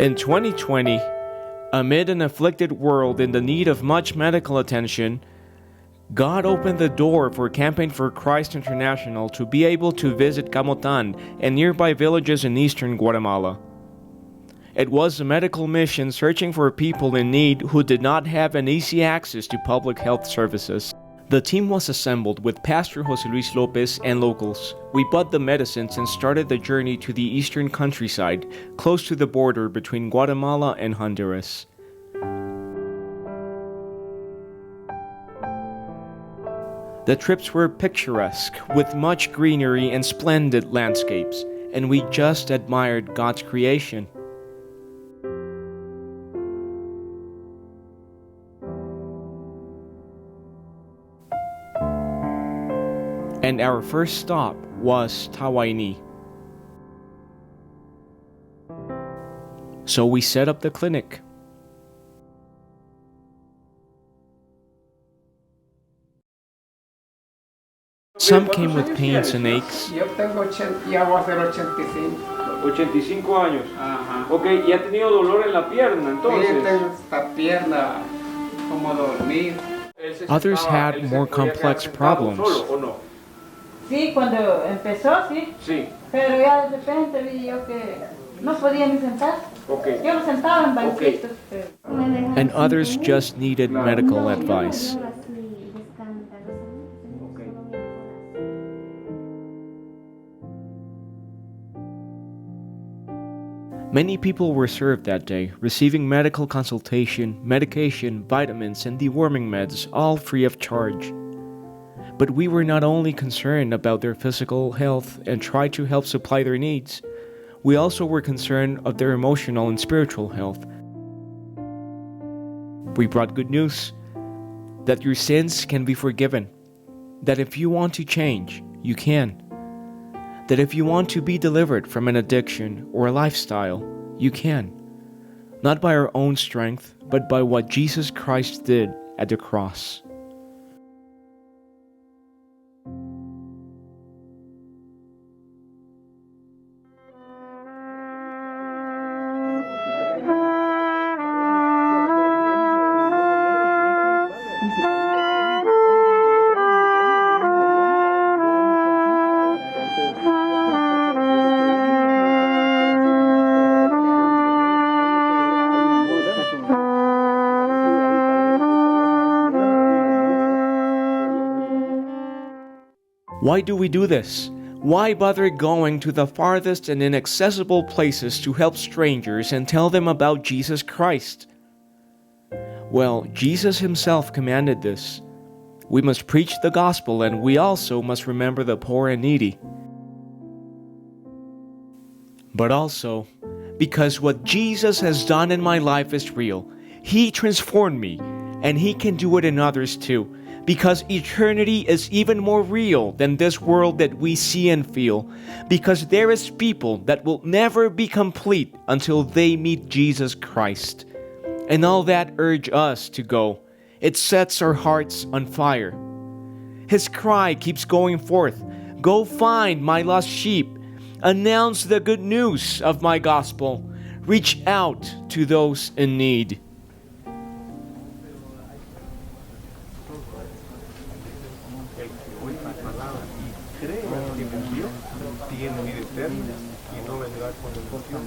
In 2020, amid an afflicted world in the need of much medical attention, God opened the door for Campaign for Christ International to be able to visit Camotan and nearby villages in eastern Guatemala. It was a medical mission searching for people in need who did not have an easy access to public health services. The team was assembled with Pastor Jose Luis Lopez and locals. We bought the medicines and started the journey to the eastern countryside, close to the border between Guatemala and Honduras. The trips were picturesque, with much greenery and splendid landscapes, and we just admired God's creation. And our first stop was Tawaini. So we set up the clinic. Some came with pains and aches. Yo tengo 80, ya voy a hacer 85. 85 años. Ajá. Ok, ¿y ha tenido dolor en la pierna entonces? Sí, tengo esta pierna como dormir. Others had more complex problems. Sí, cuando empezó, sí. Sí. Pero ya de repente vi yo que no podía ni sentar. Okay. Yo me sentaba en banquitos. Pero... And others just needed medical advice. Many people were served that day, receiving medical consultation, medication, vitamins, and deworming meds, all free of charge. But we were not only concerned about their physical health and tried to help supply their needs, we also were concerned of their emotional and spiritual health. We brought good news, that your sins can be forgiven, that if you want to change, you can. That if you want to be delivered from an addiction or a lifestyle, you can. Not by our own strength, but by what Jesus Christ did at the cross. Why do we do this? Why bother going to the farthest and inaccessible places to help strangers and tell them about Jesus Christ? Well, Jesus himself commanded this. We must preach the gospel, and we also must remember the poor and needy. But also, because what Jesus has done in my life is real, He transformed me, and He can do it in others too. Because eternity is even more real than this world that we see and feel. Because there is people that will never be complete until they meet Jesus Christ. And all that urge us to go. It sets our hearts on fire. His cry keeps going forth. Go find my lost sheep. Announce the good news of my gospel. Reach out to those in need. Tiene vida eterna y no vendrá con el juicio,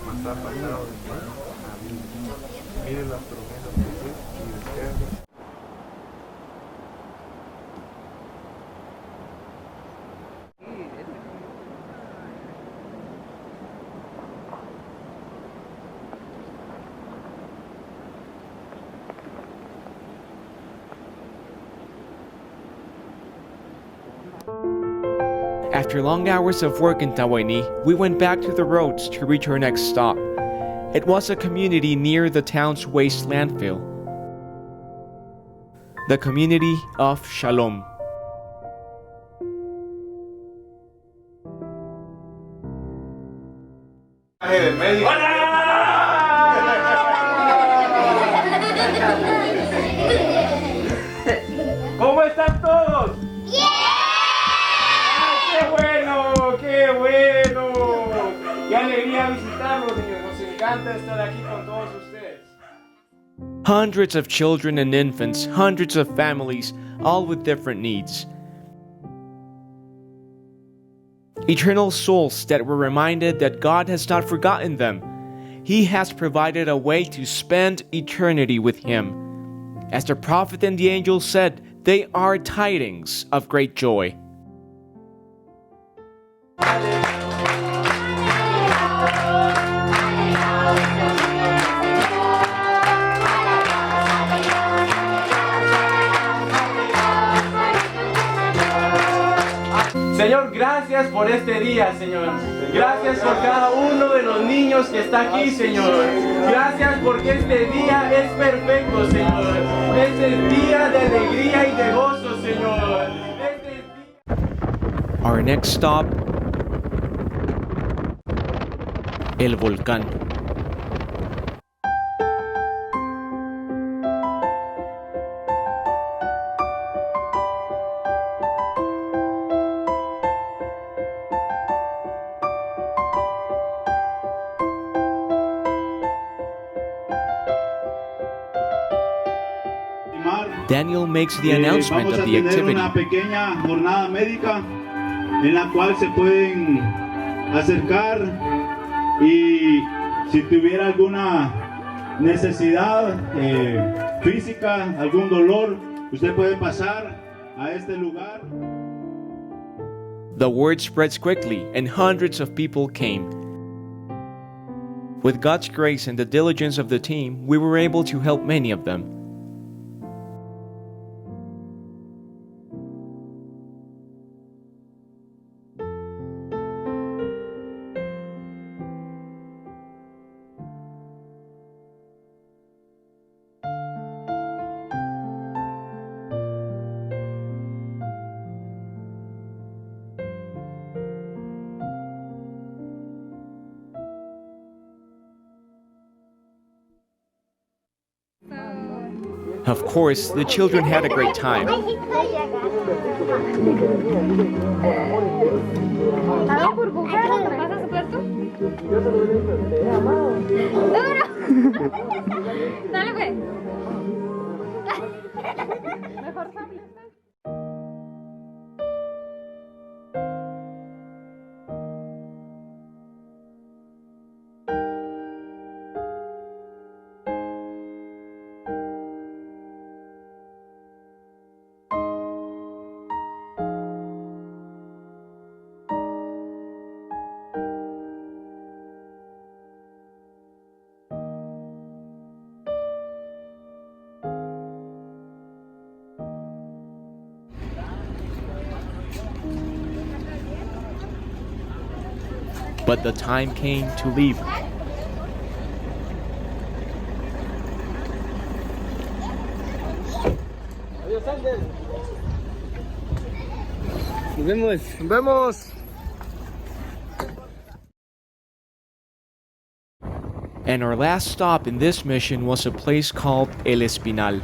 mas ha pasado de muerte a vida. Miren las promesas de Dios y eternas. After long hours of work in Tawaini, we went back to the roads to reach our next stop. It was a community near the town's waste landfill. The community of Shalom. ¿Cómo están todos? ¡Bien! ¡Qué bueno! ¡Qué bueno! ¡Qué alegría visitarlos, señor! Nos encanta estar aquí. Hundreds of children and infants, hundreds of families, all with different needs. Eternal souls that were reminded that God has not forgotten them. He has provided a way to spend eternity with Him. As the prophet and the angel said, they are tidings of great joy. Señor, gracias por este día, Señor. Gracias por cada uno de los niños que está aquí, Señor. Gracias porque este día es perfecto, Señor. Este es día de alegría y de gozo, Señor. Este es Our next stop, El Volcán. Daniel makes the announcement Vamos of a the tener activity. una pequeña jornada médica en la cual se pueden acercar y si tuviera alguna necesidad física, algún dolor, usted puede pasar a este lugar. The word spreads quickly, and hundreds of people came. With God's grace and the diligence of the team, we were able to help many of them. Of course, the children had a great time. Dale, güey. Mejor But the time came to leave. Nos vemos. And our last stop in this mission was a place called El Espinal.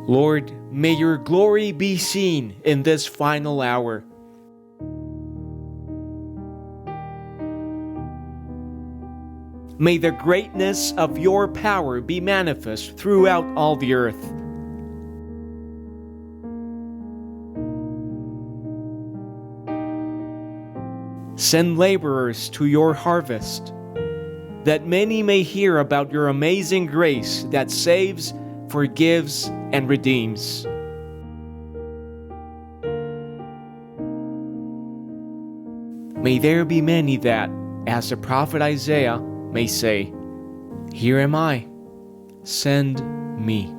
Lord, may your glory be seen in this final hour. May the greatness of your power be manifest throughout all the earth. Send laborers to your harvest, that many may hear about your amazing grace that saves, forgives, and redeems. May there be many that, as the prophet Isaiah, may say, "Here am I, send me."